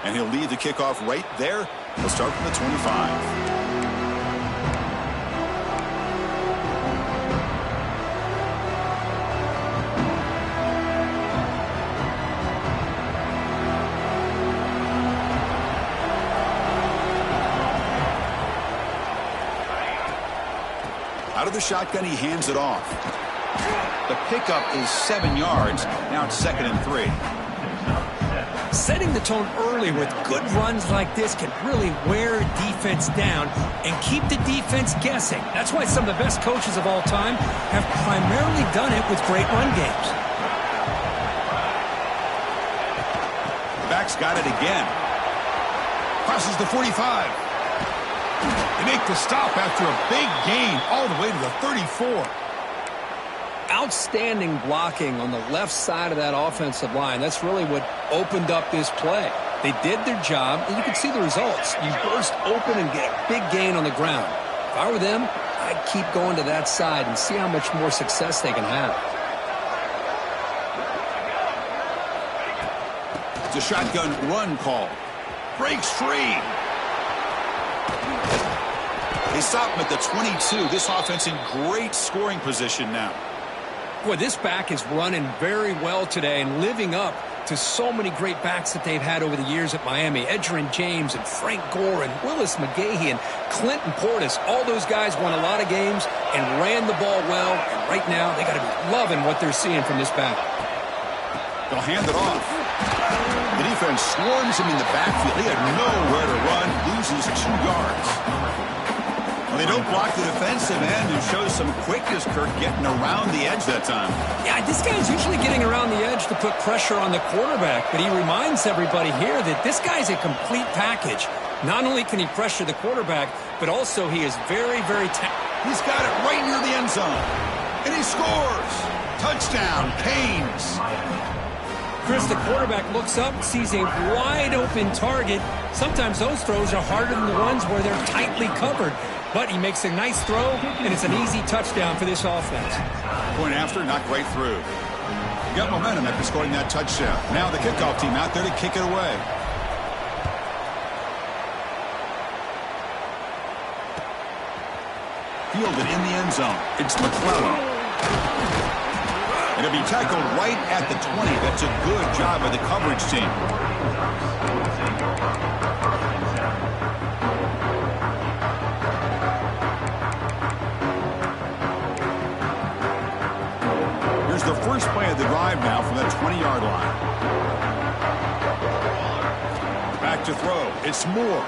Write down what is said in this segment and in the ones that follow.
And he'll lead the kickoff right there. He'll start from the 25. Out of the shotgun, he hands it off. The pickup is 7 yards. Now it's 2nd and 3. Setting the tone early with good runs like this can really wear a defense down and keep the defense guessing. That's why some of the best coaches of all time have primarily done it with great run games. The back's got it again. Crosses the 45. They make the stop after a big gain all the way to the 34. Outstanding blocking on the left side of that offensive line. That's really what opened up this play. They did their job, and you can see the results. You burst open and get a big gain on the ground. If I were them, I'd keep going to that side and see how much more success they can have. It's a shotgun run call. Breaks free. They stop him at the 22. This offense in great scoring position now. Boy, this back is running very well today and living up to so many great backs that they've had over the years at Miami. Edgerrin James and Frank Gore and Willis McGahee and Clinton Portis. All those guys won a lot of games and ran the ball well. And right now, they got to be loving what they're seeing from this back. They'll hand it off. The defense swarms him in the backfield. He had nowhere to run. Loses 2 yards. Well, they don't block the defensive end and shows some quickness, Kirk, getting around the edge that time. Yeah, this guy's usually getting around the edge to put pressure on the quarterback, but he reminds everybody here that this guy's a complete package. Not only can he pressure the quarterback, but also he is very, very He's got it right near the end zone. And he scores. Touchdown, Canes. Chris, the quarterback looks up, sees a wide-open target. Sometimes those throws are harder than the ones where they're tightly covered. But he makes a nice throw, and it's an easy touchdown for this offense. Point after, knocked right through. You got momentum after scoring that touchdown. Now the kickoff team out there to kick it away. Fielded in the end zone. It's McClellan. It'll be tackled right at the 20. That's a good job by the coverage team. Here's the first play of the drive now from that 20-yard line. Back to throw. It's Moore.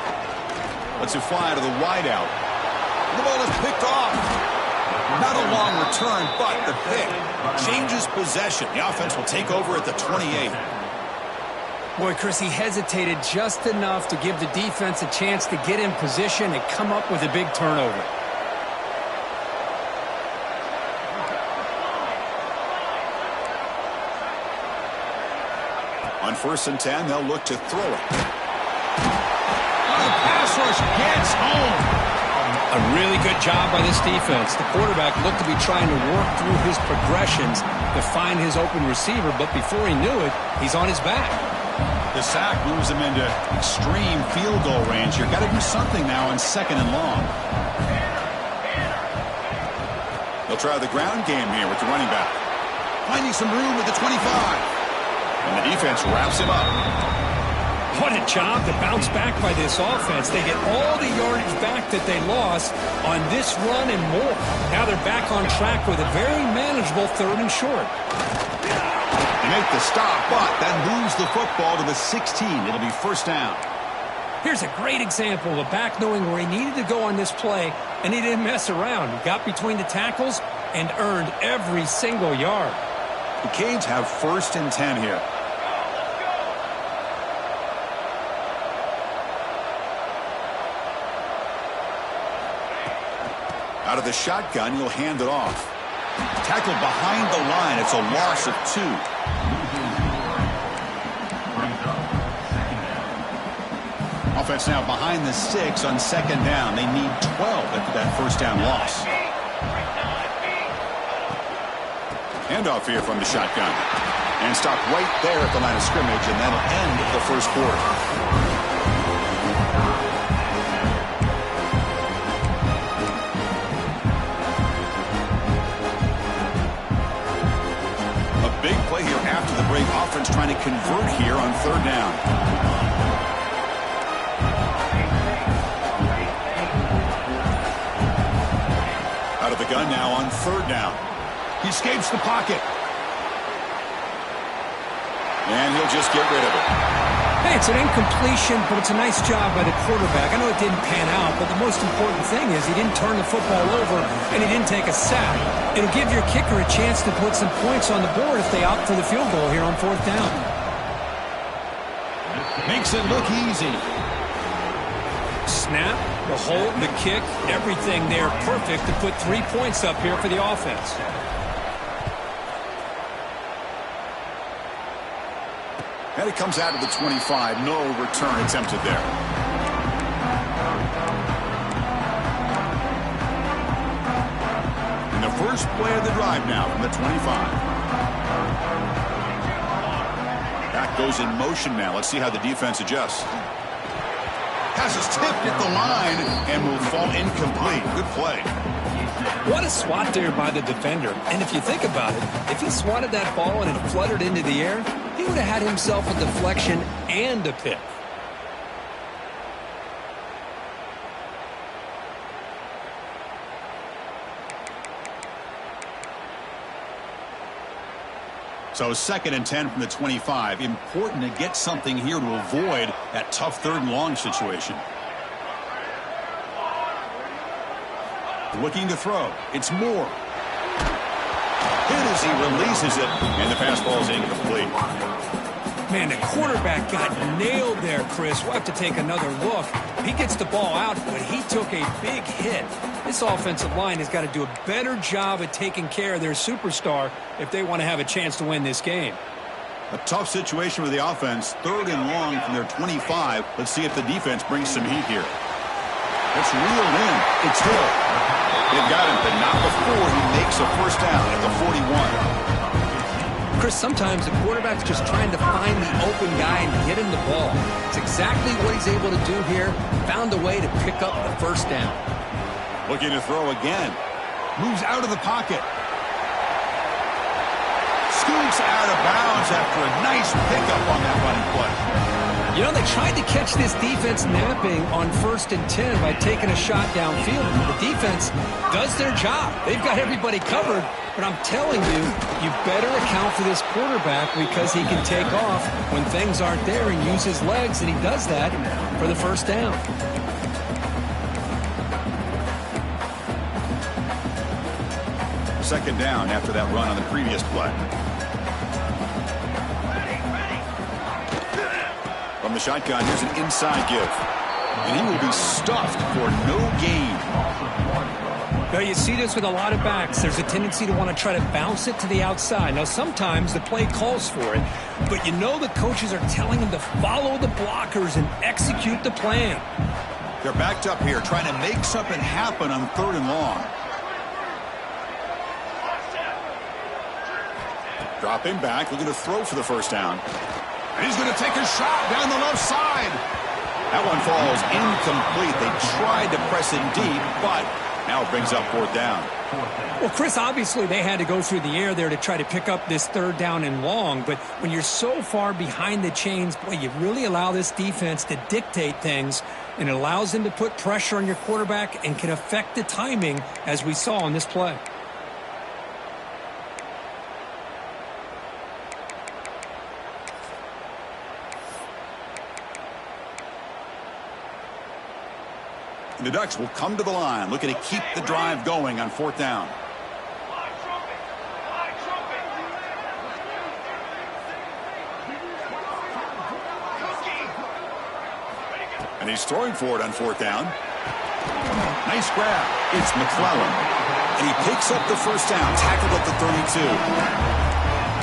Lets it fly to the wideout. The ball is picked off. Not a long return, but the pick changes possession. The offense will take over at the 28. Boy, Chris, he hesitated just enough to give the defense a chance to get in position and come up with a big turnover. On 1st and 10, they'll look to throw it. The pass rush gets home. A really good job by this defense. The quarterback looked to be trying to work through his progressions to find his open receiver, but before he knew it, he's on his back. The sack moves him into extreme field goal range. You've got to do something now on 2nd and long. They'll try the ground game here with the running back. Finding some room at the 25. And the defense wraps him up. What a job to bounce back by this offense. They get all the yardage back that they lost on this run and more. Now they're back on track with a very manageable 3rd and short. They make the stop, but then lose the football to the 16. It'll be 1st down. Here's a great example of a back knowing where he needed to go on this play, and he didn't mess around. He got between the tackles and earned every single yard. The Canes have 1st and 10 here. Out of the shotgun, he'll hand it off. Tackled behind the line. It's a loss of 2. Offense now behind the 6 on 2nd down. They need 12 after that 1st down loss. Handoff here from the shotgun. And stop right there at the line of scrimmage, and that'll end the first quarter. Big play here after the break. Offense trying to convert here on third down. Out of the gun now on third down. He escapes the pocket. And he'll just get rid of it. Hey, it's an incompletion, but it's a nice job by the quarterback. I know it didn't pan out, but the most important thing is he didn't turn the football over and he didn't take a sack. It'll give your kicker a chance to put some points on the board if they opt for the field goal here on fourth down. Makes it look easy. Snap, the hold, the kick, everything there perfect to put 3 points up here for the offense. And it comes out of the 25. No return attempted there. And the first play of the drive now from the 25. Back goes in motion now. Let's see how the defense adjusts. Passes tipped at the line and will fall incomplete. Good play. What a swat there by the defender. And if you think about it, if he swatted that ball and it fluttered into the air, he would have had himself a deflection and a pick. So 2nd and 10 from the 25. Important to get something here to avoid that tough third and long situation. Looking to throw. It's Moore. Hit as he releases it, and the pass ball is incomplete. Man, the quarterback got nailed there, Chris. We'll have to take another look. He gets the ball out, but he took a big hit. This offensive line has got to do a better job at taking care of their superstar if they want to have a chance to win this game. A tough situation with the offense. 3rd and long from their 25. Let's see if the defense brings some heat here. It's reeled in. It's Hill. They've got him, but not before he makes a first down at the 41. Chris, sometimes the quarterback's just trying to find the open guy and get him the ball. It's exactly what he's able to do here. Found a way to pick up the first down. Looking to throw again. Moves out of the pocket. Scoots out of bounds after a nice pickup on that running play. You know, they tried to catch this defense napping on 1st and 10 by taking a shot downfield. The defense does their job. They've got everybody covered. But I'm telling you, you better account for this quarterback because he can take off when things aren't there and use his legs, and he does that for the first down. Second down after that run on the previous play. From the shotgun, here's an inside give. And he will be stuffed for no gain. Well, you see this with a lot of backs. There's a tendency to want to try to bounce it to the outside. Now, sometimes the play calls for it, but you know the coaches are telling them to follow the blockers and execute the plan. They're backed up here trying to make something happen on 3rd and long. Dropping back, looking to throw for the first down. And he's going to take a shot down the left side. That one falls incomplete. They tried to press it deep, but now it brings up 4th down. Well, Chris, obviously they had to go through the air there to try to pick up this 3rd down and long, but when you're so far behind the chains, boy, you really allow this defense to dictate things, and it allows them to put pressure on your quarterback and can affect the timing, as we saw on this play. The Ducks will come to the line, looking to keep the drive going on 4th down. And he's throwing for it on 4th down. Nice grab. It's McClellan. And he picks up the first down, tackled at the 32.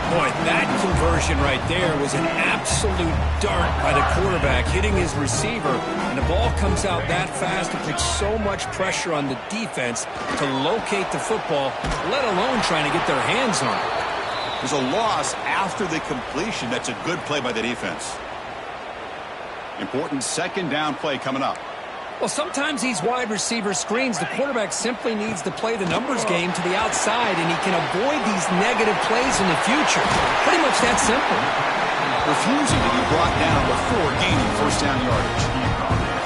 Boy, that conversion right there was an absolute dart by the quarterback, hitting his receiver, and the ball comes out that fast. It puts so much pressure on the defense to locate the football, let alone trying to get their hands on it. There's a loss after the completion. That's a good play by the defense. Important second down play coming up. Well, sometimes these wide receiver screens, the quarterback simply needs to play the numbers game to the outside, and he can avoid these negative plays in the future. Pretty much that simple. Refusing to be brought down before gaining first down yardage.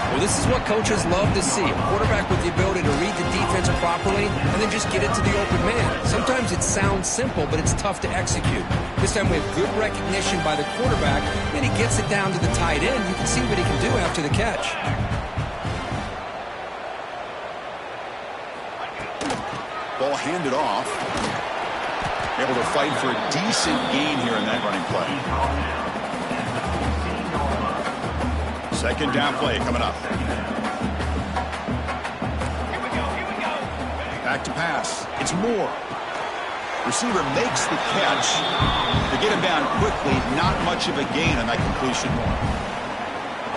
Well, this is what coaches love to see. A quarterback with the ability to read the defense properly and then just get it to the open man. Sometimes it sounds simple, but it's tough to execute. This time we have good recognition by the quarterback, and he gets it down to the tight end. You can see what he can do after the catch. Ball handed off. Able to fight for a decent gain here in that running play. Second down play coming up. Back to pass. It's Moore. Receiver makes the catch. To get him down quickly, not much of a gain on that completion.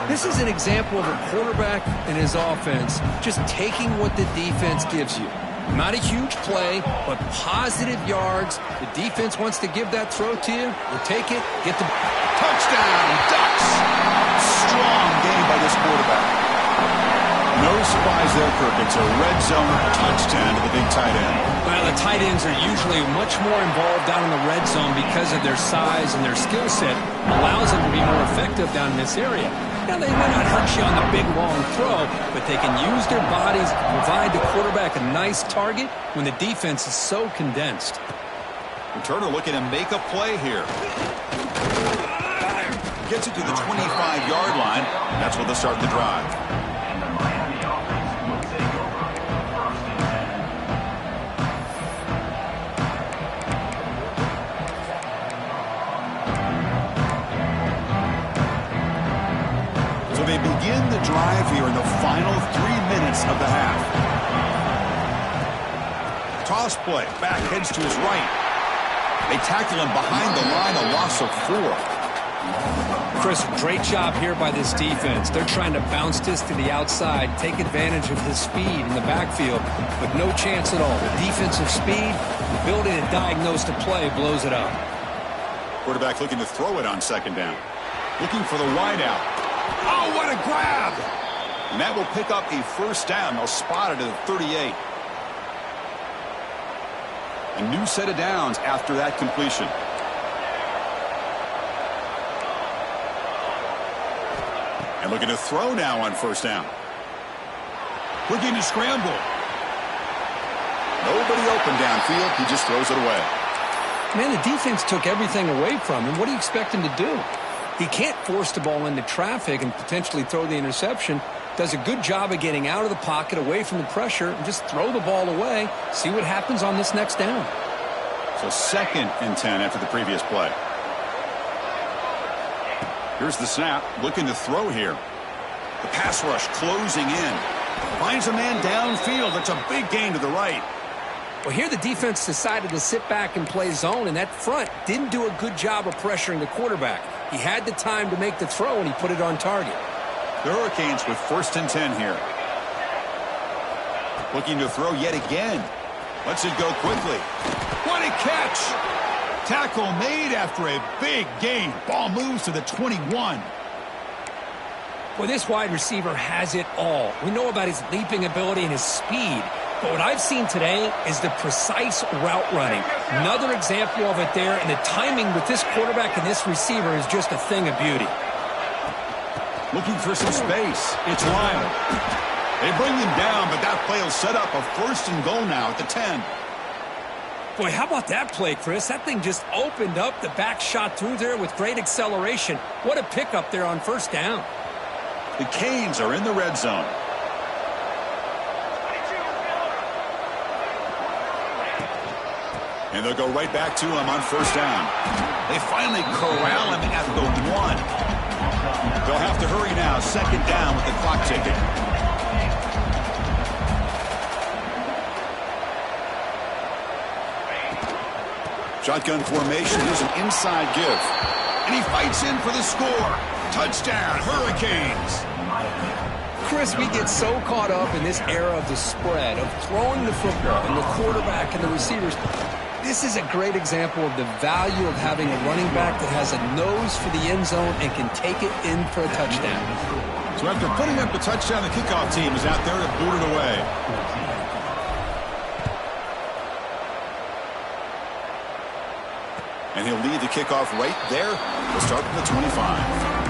This is an example of a quarterback and his offense just taking what the defense gives you. Not a huge play, but positive yards. The defense wants to give that throw to you. You take it, get the touchdown, Ducks. Strong game by this quarterback. No surprise there, Kirk. It's a red zone touchdown to the big tight end. Well, the tight ends are usually much more involved down in the red zone because of their size and their skill set. Allows them to be more effective down in this area. Now, they may not hurt you on the big, long throw, but they can use their bodies to provide the quarterback a nice target when the defense is so condensed. And Turner looking to make a play here. Gets it to the 25-yard line. That's where they'll start the drive. They begin the drive here in the final 3 minutes of the half. Toss play. Back heads to his right. They tackle him behind the line, a loss of 4. Chris, great job here by this defense. They're trying to bounce this to the outside, take advantage of his speed in the backfield, but no chance at all. The defensive speed, the ability to diagnose the play blows it up. Quarterback looking to throw it on second down. Looking for the wideout. Oh, what a grab! And that will pick up a first down. They'll spot it at the 38. A new set of downs after that completion. And looking to throw now on first down. Looking to scramble. Nobody open downfield. He just throws it away. Man, the defense took everything away from him. What do you expect him to do? He can't force the ball into traffic and potentially throw the interception. Does a good job of getting out of the pocket, away from the pressure, and just throw the ball away. See what happens on this next down. So 2nd and 10 after the previous play. Here's the snap. Looking to throw here. The pass rush closing in. Finds a man downfield. That's a big gain to the right. Well, here the defense decided to sit back and play zone, and that front didn't do a good job of pressuring the quarterback. He had the time to make the throw, and he put it on target. The Hurricanes with 1st and 10 here. Looking to throw yet again. Lets it go quickly. What a catch! Tackle made after a big gain. Ball moves to the 21. Well, this wide receiver has it all. We know about his leaping ability and his speed. But what I've seen today is the precise route running. Another example of it there, and the timing with this quarterback and this receiver is just a thing of beauty. Looking for some space. It's Lyle. They bring him down, but that play will set up a 1st and goal now at the 10. Boy, how about that play, Chris? That thing just opened up. The back shot through there with great acceleration. What a pickup there on first down. The Canes are in the red zone. And they'll go right back to him on first down. They finally corral him at the 1. They'll have to hurry now. 2nd down with the clock ticking. Shotgun formation. Here's an inside give. And he fights in for the score. Touchdown, Hurricanes. Chris, we get so caught up in this era of the spread, of throwing the football, and the quarterback and the receivers. This is a great example of the value of having a running back that has a nose for the end zone and can take it in for a touchdown. So after putting up the touchdown, the kickoff team is out there to boot it away. And he'll lead the kickoff right there. We'll start from the 25.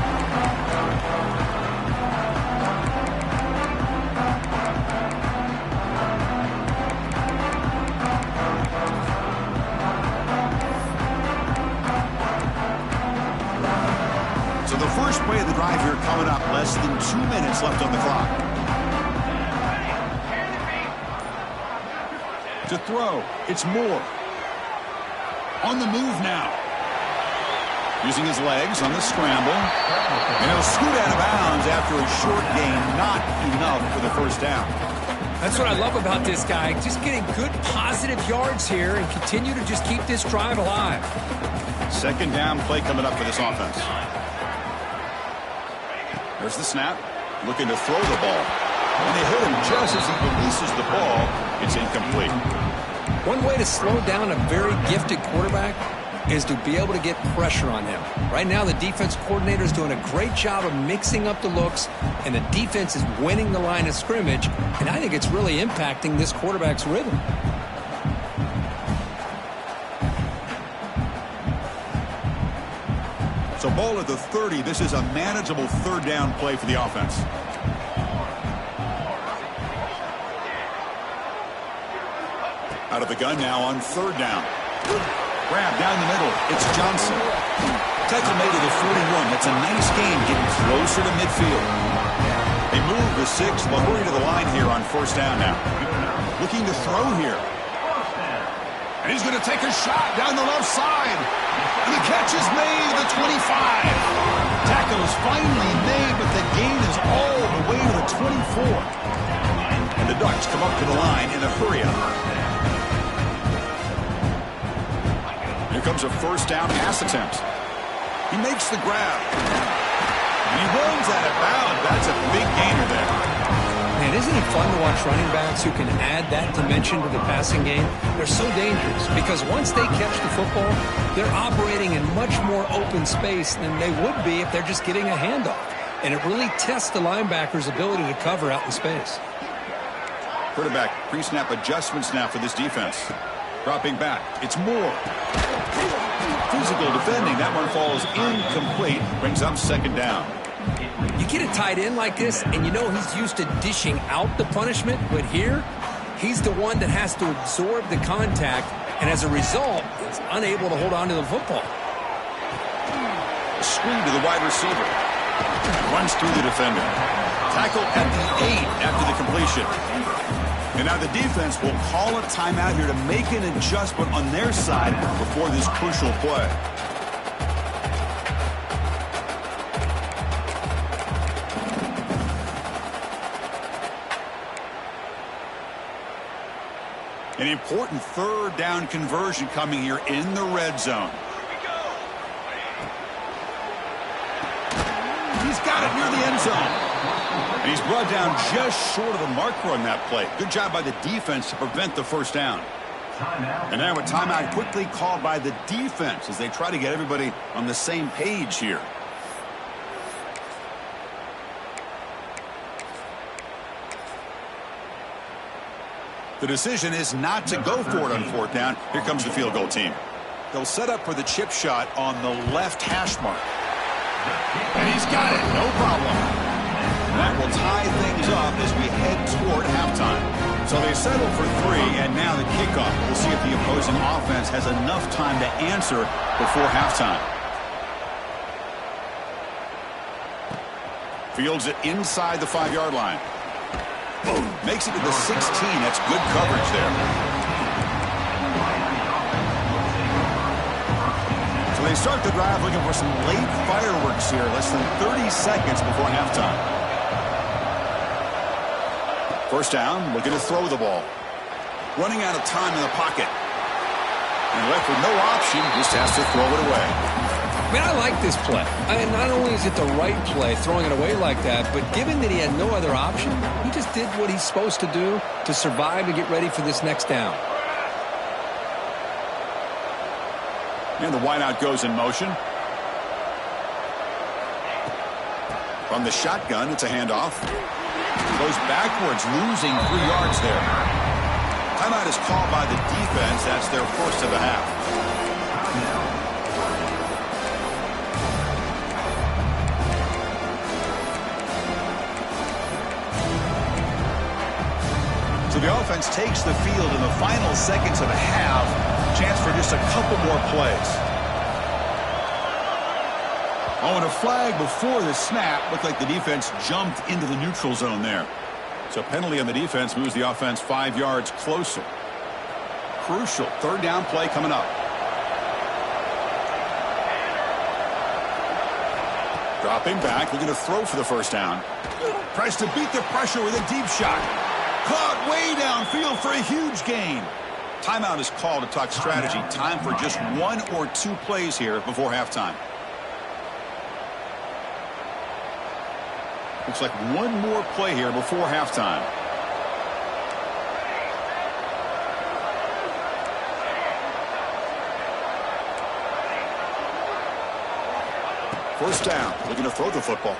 So the first play of the drive here coming up. Less than 2 minutes left on the clock. To throw, it's Moore. On the move now. Using his legs on the scramble. And he'll scoot out of bounds after a short gain. Not enough for the first down. That's what I love about this guy. Just getting good positive yards here and continue to just keep this drive alive. Second down play coming up for this offense. There's the snap. Looking to throw the ball. And they hit him just as he releases the ball. It's incomplete. One way to slow down a very gifted quarterback is to be able to get pressure on him. Right now, the defense coordinator is doing a great job of mixing up the looks, and the defense is winning the line of scrimmage, and I think it's really impacting this quarterback's rhythm. So ball at the 30. This is a manageable third down play for the offense. Out of the gun now on third down. Grab down the middle. It's Johnson. Tackle made to the 41. That's a nice gain, getting closer to midfield. They move the 6. They'll hurry to the line here on first down now. Looking to throw here. And he's going to take a shot down the left side. And the catch is made at the 25. Tackle is finally made, but the gain is all the way to the 24. And the Ducks come up to the line in a hurry-up. Here comes a first down pass attempt. He makes the grab. And he runs out of bounds. That's a big gainer there. Man, isn't it fun to watch running backs who can add that dimension to the passing game? They're so dangerous because once they catch the football, they're operating in much more open space than they would be if they're just getting a handoff. And it really tests the linebacker's ability to cover out in space. Quarterback pre-snap adjustments now for this defense. Dropping back. It's Moore. Physical defending. That one falls incomplete. Brings up second down. You get a tight end like this, and you know he's used to dishing out the punishment, but here, he's the one that has to absorb the contact, and as a result, he's unable to hold on to the football. Screen to the wide receiver. Runs through the defender. Tackle at the 8 after the completion. And now the defense will call a timeout here to make an adjustment on their side before this crucial play. An important third down conversion coming here in the red zone. He's got it near the end zone. And he's brought down just short of the marker on that play. Good job by the defense to prevent the first down. And now a timeout quickly called by the defense as they try to get everybody on the same page here. The decision is not to go for it on fourth down. Here comes the field goal team. They'll set up for the chip shot on the left hash mark. And he's got it. No problem. That will tie things up as we head toward halftime. So they settle for 3, and now the kickoff. We'll see if the opposing offense has enough time to answer before halftime. Fields it inside the 5-yard line. Boom. Makes it to the 16. That's good coverage there. So they start the drive looking for some late fireworks here. Less than 30 seconds before halftime. First down, looking to throw the ball. Running out of time in the pocket. And left with no option, just has to throw it away. I mean, I like this play. I mean, not only is it the right play, throwing it away like that, but given that he had no other option, he just did what he's supposed to do to survive and get ready for this next down. And the wideout goes in motion. From the shotgun, it's a handoff. Goes backwards, losing 3 yards there. Timeout is called by the defense. That's their first of the half. So the offense takes the field in the final seconds of the half. Chance for just a couple more plays. Oh, and a flag before the snap. Looked like the defense jumped into the neutral zone there. So penalty on the defense moves the offense 5 yards closer. Crucial third down play coming up. Dropping back, looking to throw for the first down. Tries to beat the pressure with a deep shot. Caught way downfield for a huge gain. Timeout is called to talk strategy. Time for just 1 or 2 plays here before halftime. Looks like 1 more play here before halftime. First down, looking to throw the football.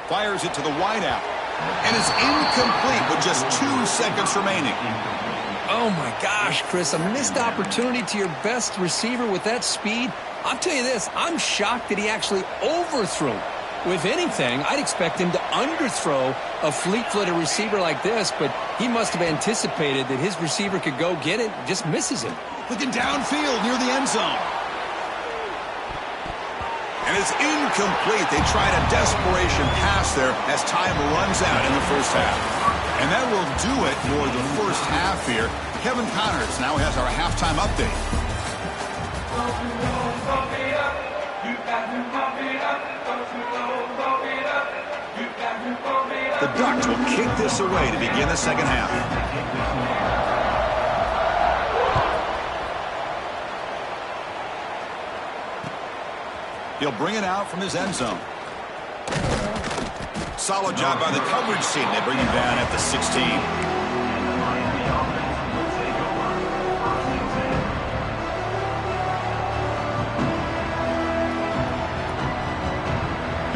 Fires it to the wideout. And is incomplete with just 2 seconds remaining. Oh, my gosh, Chris, a missed opportunity to your best receiver with that speed. I'll tell you this, I'm shocked that he actually overthrew. With anything, I'd expect him to underthrow a fleet-footed receiver like this, but he must have anticipated that his receiver could go get it, just misses him. Looking downfield near the end zone. And it's incomplete. They tried a desperation pass there as time runs out in the first half. And that will do it for the first half here. Kevin Connors now has our halftime update. The Ducks will kick this away to begin the second half. He'll bring it out from his end zone. Solid job by the coverage team. They bring him down at the 16.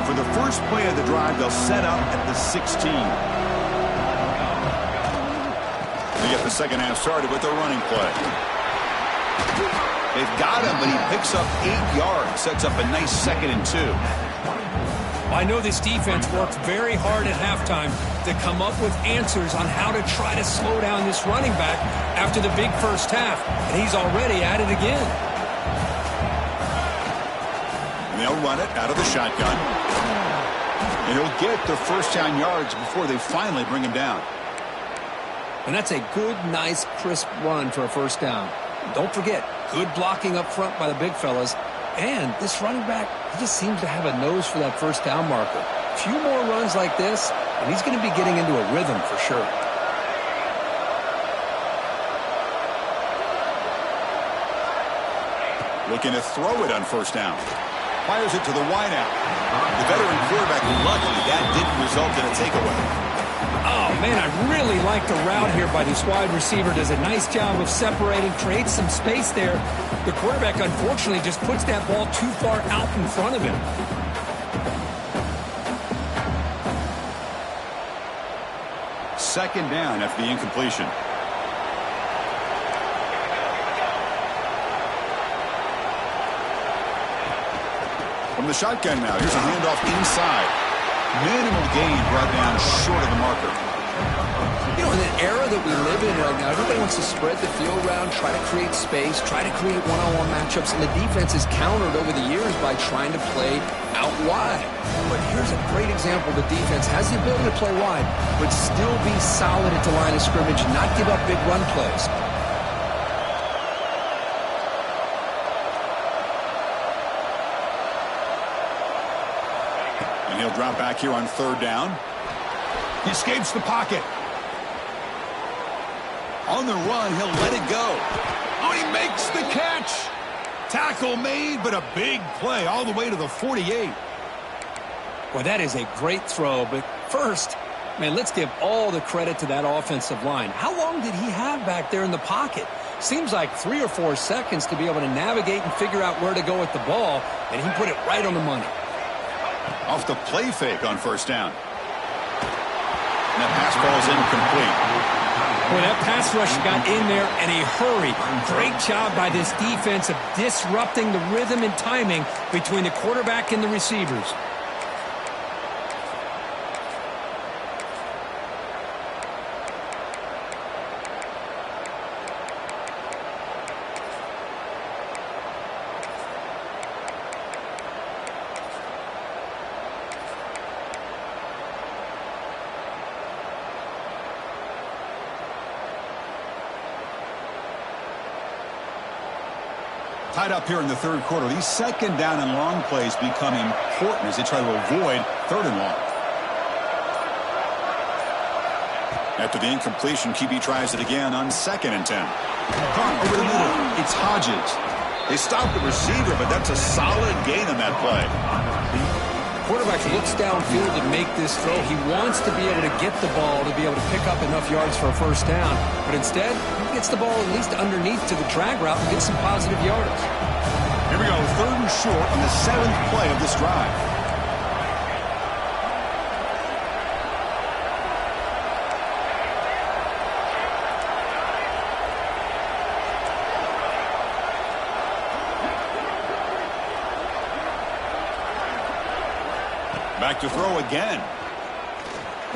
For the first play of the drive, they'll set up at the 16. They get the second half started with a running play. They've got him, but he picks up 8 yards. Sets up a nice 2nd and 2. I know this defense worked very hard at halftime to come up with answers on how to try to slow down this running back after the big first half. And he's already at it again. And they'll run it out of the shotgun. And he'll get the first down yards before they finally bring him down. And that's a good, nice, crisp run for a first down. Don't forget, good blocking up front by the big fellas. And this running back, he just seems to have a nose for that first down marker. A few more runs like this, and he's going to be getting into a rhythm for sure. Looking to throw it on first down. Fires it to the wideout. The veteran quarterback, luckily that didn't result in a takeaway. Oh, man, I really like the route here by this wide receiver. Does a nice job of separating, creates some space there. The quarterback, unfortunately, just puts that ball too far out in front of him. Second down after the incompletion. From the shotgun now, here's a handoff inside. Minimal gain brought down short of the marker. You know, in the era that we live in right now, everybody wants to spread the field around, try to create space, try to create one-on-one matchups, and the defense is countered over the years by trying to play out wide. But here's a great example. The defense has the ability to play wide, but still be solid at the line of scrimmage and not give up big run plays. And he'll drop back here on third down. He escapes the pocket. On the run, he'll let it go. Oh, he makes the catch. Tackle made, but a big play all the way to the 48. Well, that is a great throw, but first, man, let's give all the credit to that offensive line. How long did he have back there in the pocket? Seems like 3 or 4 seconds to be able to navigate and figure out where to go with the ball, and he put it right on the money. Off the play fake on first down. And that pass ball is incomplete. Boy, that pass rush got in there in a hurry. Great job by this defense of disrupting the rhythm and timing between the quarterback and the receivers. Tied up here in the third quarter. These second down and long plays become important as they try to avoid third and long. After the incompletion, QB tries it again on 2nd and 10. Caught over the middle. It's Hodges. They stop the receiver, but that's a solid gain on that play. Quarterback looks downfield to make this throw. He wants to be able to get the ball to be able to pick up enough yards for a first down. But instead, he gets the ball at least underneath to the drag route and gets some positive yards. Here we go, 3rd and short on the 7th play of this drive. Back to throw again.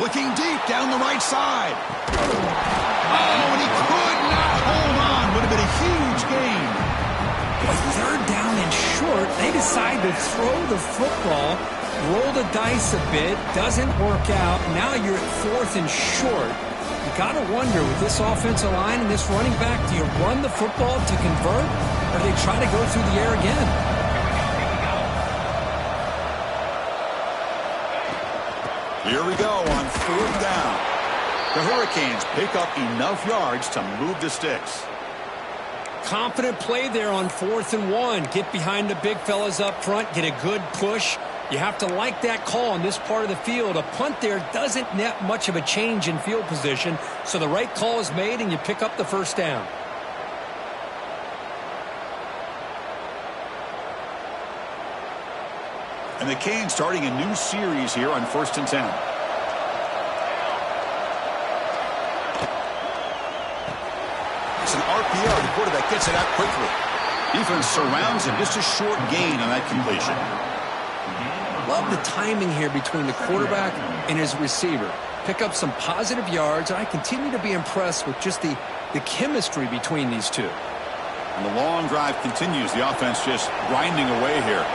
Looking deep down the right side. Oh, and he could not hold on. Would have been a huge gain. With 3rd down and short, they decide to throw the football, roll the dice a bit, doesn't work out. Now you're at 4th and short. You got to wonder, with this offensive line and this running back, do you run the football to convert, or do they try to go through the air again? Here we go on 4th down. The Hurricanes pick up enough yards to move the sticks. Confident play there on 4th and 1. Get behind the big fellas up front. Get a good push. You have to like that call on this part of the field. A punt there doesn't net much of a change in field position. So the right call is made and you pick up the first down. And the Canes starting a new series here on 1st and 10. It's an RPO. The quarterback gets it out quickly. Defense surrounds him. Just a short gain on that completion. Love the timing here between the quarterback and his receiver. Pick up some positive yards, and I continue to be impressed with just the chemistry between these two. And the long drive continues. The offense just grinding away here.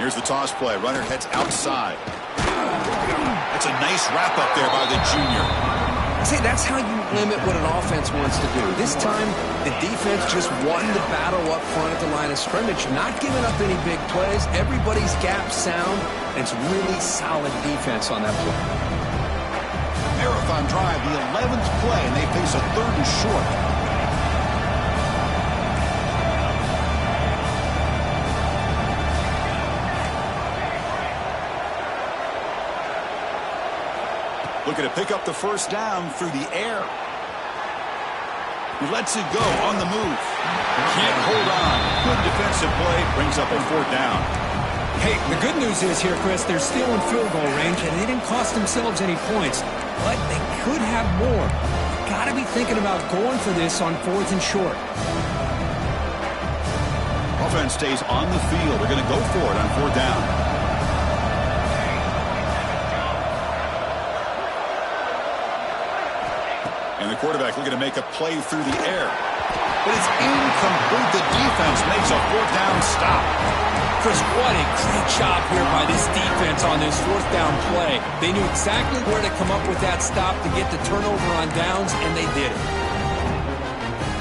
Here's the toss play. Runner heads outside. That's a nice wrap up there by the junior. See, that's how you limit what an offense wants to do. This time, the defense just won the battle up front at the line of scrimmage, not giving up any big plays. Everybody's gap sound, and it's really solid defense on that play. Marathon drive, the 11th play, and they face a 3rd and short. Looking to pick up the first down through the air. He lets it go on the move. Can't hold on. Good defensive play. Brings up a 4th down. Hey, the good news is here, Chris, they're still in field goal range, and they didn't cost themselves any points. But they could have more. Got to be thinking about going for this on 4th and short. Offense stays on the field. They're going to go for it on 4th down. And the quarterback looking to make a play through the air. But it's incomplete. The defense makes a 4th down stop. Chris, what a great job here by this defense on this 4th down play. They knew exactly where to come up with that stop to get the turnover on downs, and they did it.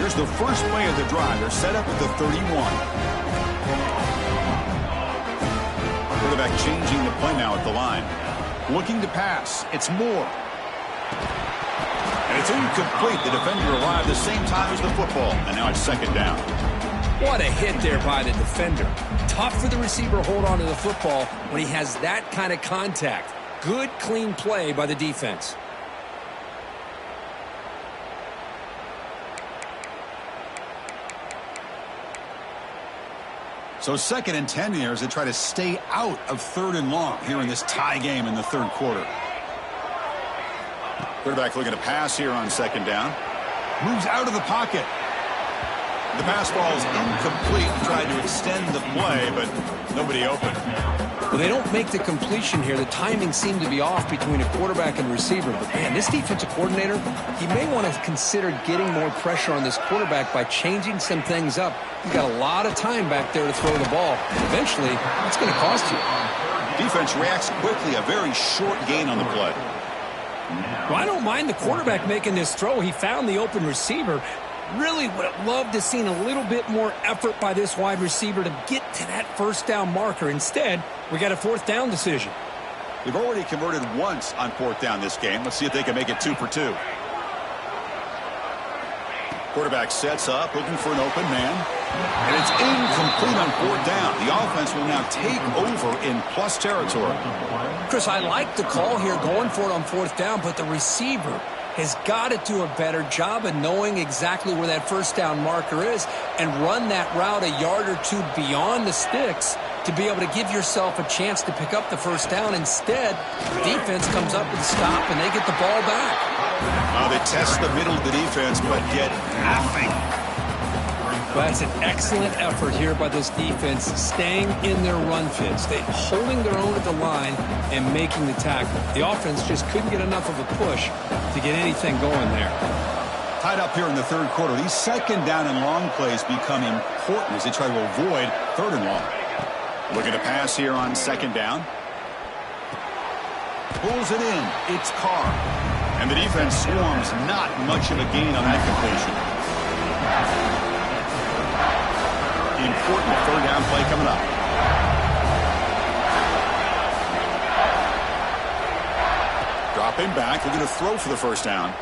Here's the first play of the drive. They're set up at the 31. Quarterback changing the play now at the line. Looking to pass. It's Moore. And it's incomplete. The defender arrived the same time as the football. And now it's 2nd down. What a hit there by the defender. Tough for the receiver to hold on to the football when he has that kind of contact. Good, clean play by the defense. So 2nd and 10 here as they try to stay out of 3rd and long here in this tie game in the 3rd quarter. Quarterback looking to pass here on 2nd down. Moves out of the pocket. The pass ball is incomplete. Tried to extend the play, but nobody open. Well, they don't make the completion here. The timing seemed to be off between a quarterback and receiver. But, man, this defensive coordinator, he may want to consider getting more pressure on this quarterback by changing some things up. He's got a lot of time back there to throw the ball. Eventually, it's going to cost you. Defense reacts quickly. A very short gain on the play. Well, I don't mind the quarterback making this throw. He found the open receiver. Really would have loved to seen a little bit more effort by this wide receiver to get to that 1st down marker. Instead, we got a 4th down decision. They've already converted once on 4th down this game. Let's see if they can make it 2 for 2. Quarterback sets up, looking for an open man. And it's incomplete on 4th down. The offense will now take over in plus territory. Chris, I like the call here going for it on 4th down, but the receiver has got to do a better job of knowing exactly where that 1st down marker is and run that route a yard or 2 beyond the sticks to be able to give yourself a chance to pick up the 1st down. Instead, the defense comes up with a stop and they get the ball back. They test the middle of the defense but get nothing. Well, that's an excellent effort here by this defense, staying in their run fits. They holding their own at the line and making the tackle. The offense just couldn't get enough of a push to get anything going there. Tied up here in the 3rd quarter. These 2nd down and long plays become important as they try to avoid 3rd and long. Looking to pass here on 2nd down. Pulls it in. It's Carr. And the defense swarms. Not much of a gain on that completion. Important 3rd down play coming up. Dropping back, looking to throw for the 1st down.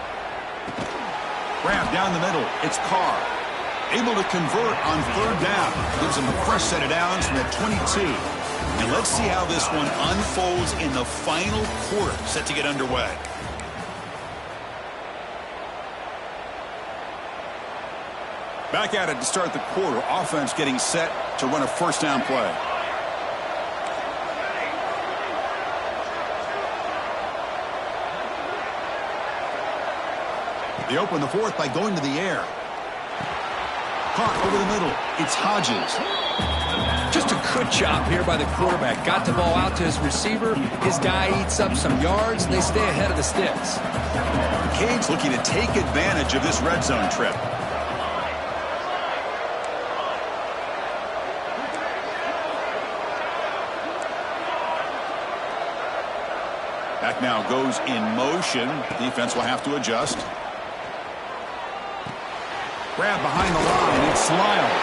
Grab down the middle. It's Carr. Able to convert on 3rd down. Gives him a fresh set of downs from the 22. And let's see how this one unfolds in the final quarter. Set to get underway. Back at it to start the quarter. Offense getting set to run a 1st down play. They open the 4th by going to the air. Caught over the middle. It's Hodges. Just a good job here by the quarterback. Got the ball out to his receiver. His guy eats up some yards, and they stay ahead of the sticks. The Canes looking to take advantage of this red zone trip. Back now goes in motion. Defense will have to adjust. Grab behind the line. It's Lyle.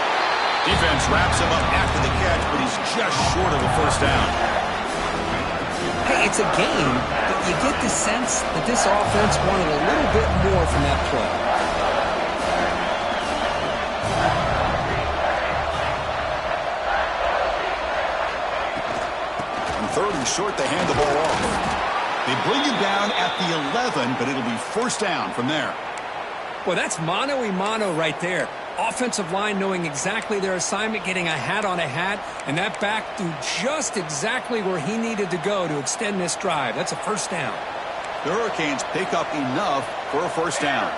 Defense wraps him up after the catch, but he's just short of a 1st down. Hey, it's a game, but you get the sense that this offense wanted a little bit more from that play. On 3rd and short, they hand the ball off. They bring him down at the 11, but it'll be 1st down from there. Well, that's mano-a-mano right there. Offensive line knowing exactly their assignment, getting a hat on a hat, and that back threw just exactly where he needed to go to extend this drive. That's a 1st down. The Hurricanes pick up enough for a 1st down.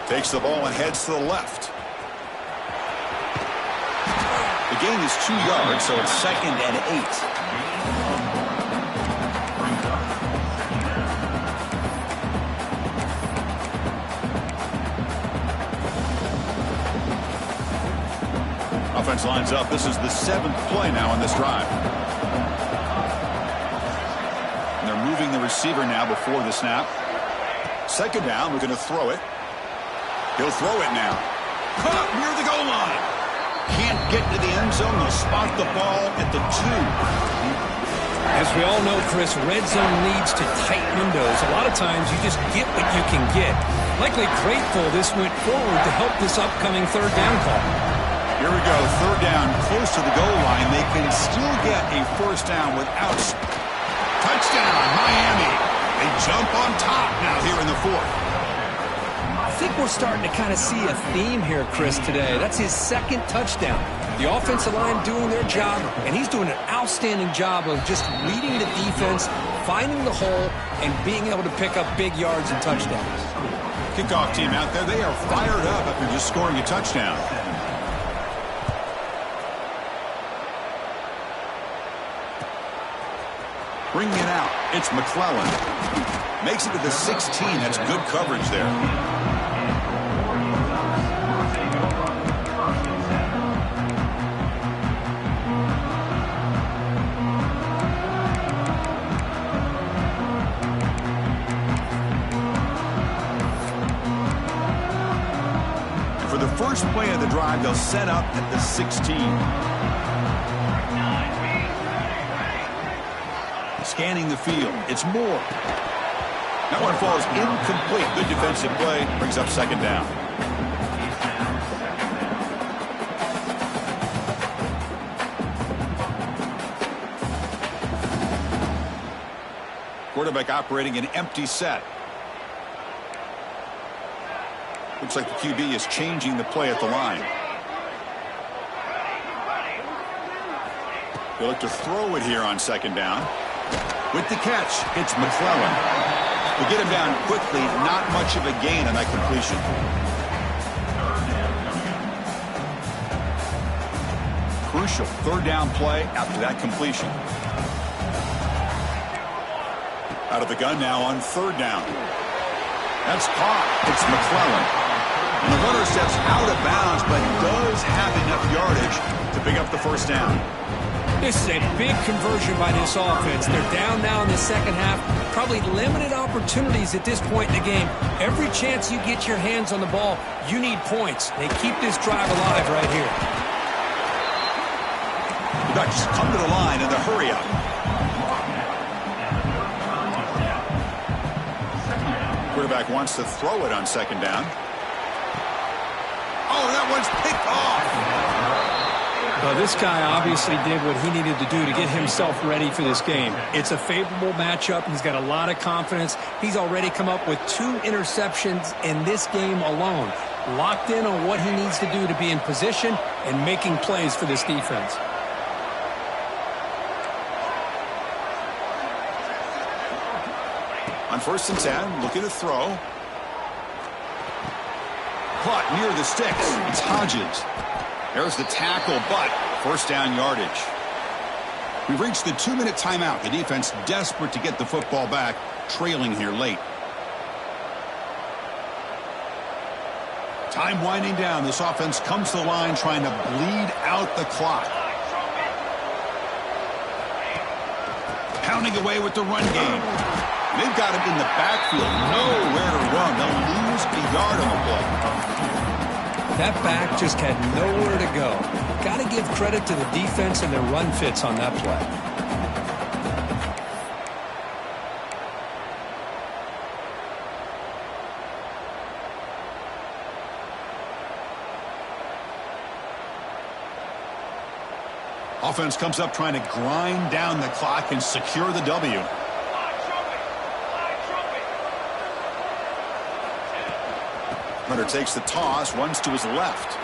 Takes the ball and heads to the left. The gain is 2 yards, so it's 2nd and 8. Offense lines up. This is the 7th play now on this drive. And they're moving the receiver now before the snap. 2nd down. We're going to throw it. He'll throw it now. Caught near the goal line. Can't get to the end zone. They'll spot the ball at the 2. As we all know, Chris, red zone leads to tight windows. A lot of times you just get what you can get. Likely grateful this went forward to help this upcoming third down call. Here we go, third down, close to the goal line. They can still get a first down without... Touchdown, Miami. They jump on top now here in the fourth. I think we're starting to kind of see a theme here, Chris, today. That's his second touchdown. The offensive line doing their job, and he's doing an outstanding job of just reading the defense, finding the hole, and being able to pick up big yards and touchdowns. Kickoff team out there, they are fired up after just scoring a touchdown. Bringing it out, it's McClellan. Makes it to the 16. That's good coverage there. For the first play of the drive, they'll set up at the 16. Scanning the field. It's Moore. That one falls incomplete. Good defensive play. Brings up second down. Quarterback operating an empty set. Looks like the QB is changing the play at the line. They look to throw it here on second down. With the catch, it's McClellan. We'll get him down quickly. Not much of a gain on that completion. Crucial third down play after that completion. Out of the gun now on third down. That's caught. It's McClellan. And the runner steps out of bounds, but does have enough yardage to pick up the first down. This is a big conversion by this offense. They're down now in the second half. Probably limited opportunities at this point in the game. Every chance you get your hands on the ball, you need points. They keep this drive alive right here. The Ducks come to the line in the hurry up. Quarterback wants to throw it on second down. Oh, that one's picked off. Well, this guy obviously did what he needed to do to get himself ready for this game. It's a favorable matchup. He's got a lot of confidence. He's already come up with 2 interceptions in this game alone. Locked in on what he needs to do to be in position and making plays for this defense. On 1st and 10, looking to throw. Caught near the sticks. It's Hodges. There's the tackle, but first down yardage. We've reached the 2-minute timeout. The defense desperate to get the football back, trailing here late. Time winding down. This offense comes to the line trying to bleed out the clock. Pounding away with the run game. They've got him in the backfield. Nowhere to run. They'll lose a yard on the play. That back just had nowhere to go. Got to give credit to the defense and their run fits on that play. Offense comes up trying to grind down the clock and secure the W. Hunter takes the toss, runs to his left.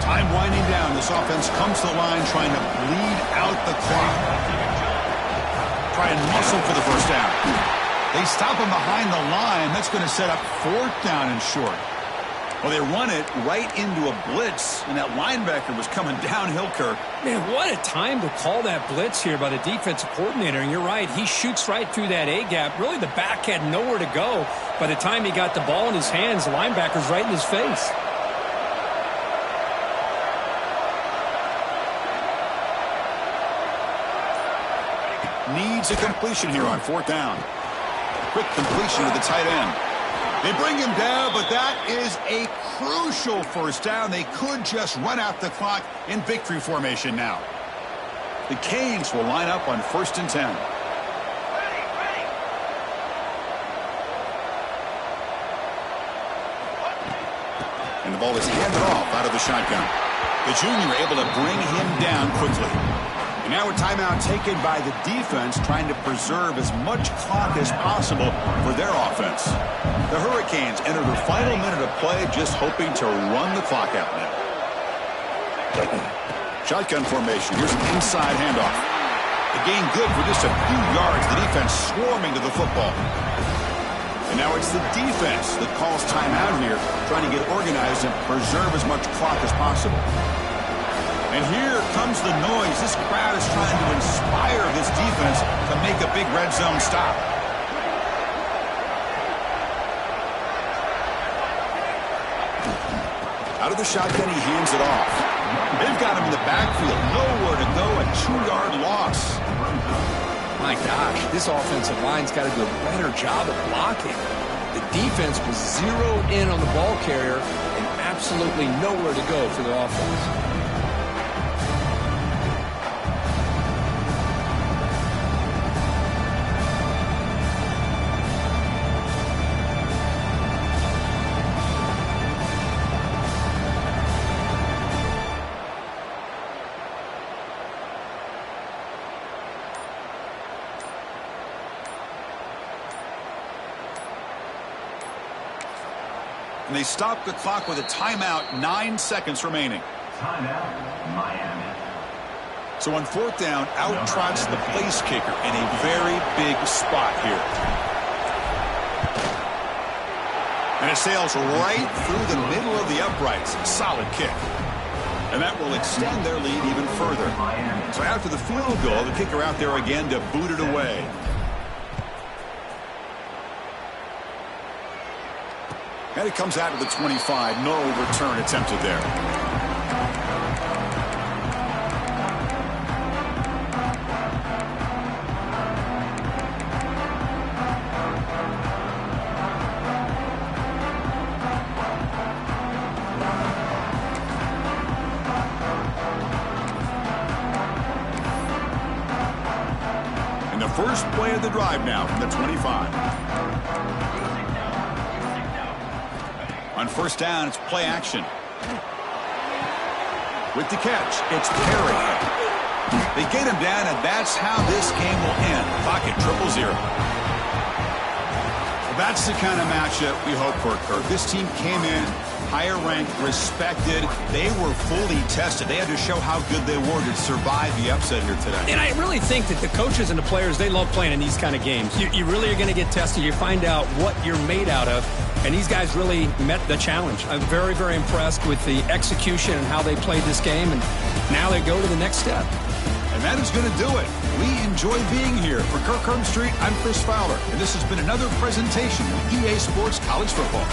Time winding down. This offense comes to the line trying to bleed out the clock. Try and muscle for the first down. They stop him behind the line. That's going to set up 4th down and short. Well, they run it right into a blitz, and that linebacker was coming downhill, Kirk. Man, what a time to call that blitz here by the defensive coordinator. And you're right, he shoots right through that A-gap. Really, the back had nowhere to go. By the time he got the ball in his hands, the linebacker's right in his face. Needs a completion here on 4th down. quick completion to the tight end. They bring him down, but that is a crucial first down. They could just run out the clock in victory formation now. The Canes will line up on 1st and 10. And the ball is handed off out of the shotgun. The junior able to bring him down quickly. And now a timeout taken by the defense, trying to preserve as much clock as possible for their offense. The Hurricanes enter the final minute of play, just hoping to run the clock out now. Shotgun formation. Here's an inside handoff. The gain good for just a few yards. The defense swarming to the football. And now it's the defense that calls timeout here, trying to get organized and preserve as much clock as possible. And here comes the noise. This crowd is trying to inspire this defense to make a big red zone stop. Out of the shotgun, he hands it off. They've got him in the backfield. Nowhere to go. A 2-yard loss. My gosh, this offensive line's got to do a better job of blocking. The defense was zeroed in on the ball carrier and absolutely nowhere to go for the offense. And they stop the clock with a timeout, 9 seconds remaining. Timeout, Miami. So on 4th down, out trots the place kicker in a very big spot here. And it sails right through the middle of the uprights. Solid kick. And that will extend their lead even further. So after the field goal, the kicker out there again to boot it away. And it comes out to the 25. No return attempted there. And the first play of the drive now from the 25. On 1st down, it's play action. With the catch, it's Perry. They get him down, and that's how this game will end. Clock at 0-0. Well, that's the kind of matchup we hope for, Kirk. This team came in higher ranked, respected. They were fully tested. They had to show how good they were to survive the upset here today. And I really think that the coaches and the players, they love playing in these kind of games. You really are going to get tested. You find out what you're made out of. And these guys really met the challenge. I'm very, very impressed with the execution and how they played this game. And now they go to the next step. And that is going to do it. We enjoy being here. For Kirk Herbstreit, I'm Chris Fowler. And this has been another presentation of EA Sports College Football.